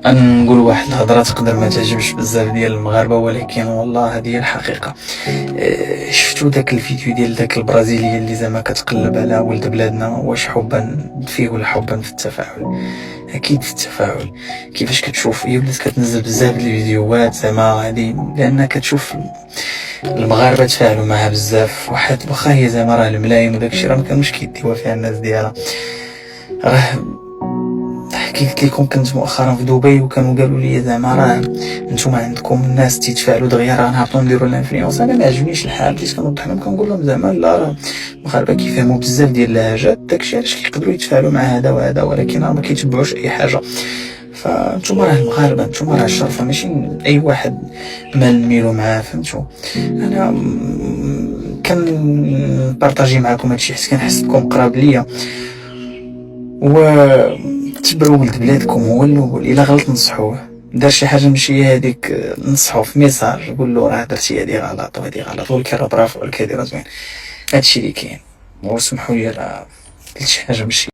نقول واحد الهضره تقدر ما تعجبش بزاف ديال المغاربه، ولكن والله هذه هي الحقيقه. شفتوا داك الفيديو ديال داك البرازيليه اللي زعما كتقلب على ولد بلادنا، واش حبا فيه ولا حبا في التفاعل؟ اكيد في التفاعل. كيفاش كتشوف هي ولات كتنزل بزاف ديال الفيديوهات زعما هذه، لان كتشوف المغاربه تفاعلوا معها بزاف. واحد واخا هي زعما راه الملايين وداكشي، راه ما كانوش كيديوها فيها الناس ديالها. راه حكيت لكم كنت مؤخرا في دبي، وكانوا قالوا لي زعما راه نتوما عندكم الناس تيتفاعلوا دغيا، راه نهبطوا نديروا الانفلونس. انا ما عجبنيش الحال، بديت كنوضح لهم كنقول لهم زعما لا، راه المغاربه كيفهموا بزاف ديال اللهجات، داكشي علاش كيقدروا يتفاعلوا مع هذا وهذا، ولكن راه ما كيتبعوش اي حاجه. فانتوما راه المغاربه، انتوما راه الشرفه، ماشي اي واحد ما نميلوا معاه، فهمتوا؟ انا كنبارطاجي معكم هادشي حيت كنحس بكم قراب ليا، تبعوا ولد بلادكم هو الاول. الا غلط نصحوه، دار شي حاجه ماشي هذيك نصحوه في ميساج، قول له راه درتي هذه غلط وهذه غلط، ولكن راه برافو عليك، هذه راه زوين. هادشي اللي كاين. وسمحوا لي راه قلت شي حاجه ماشي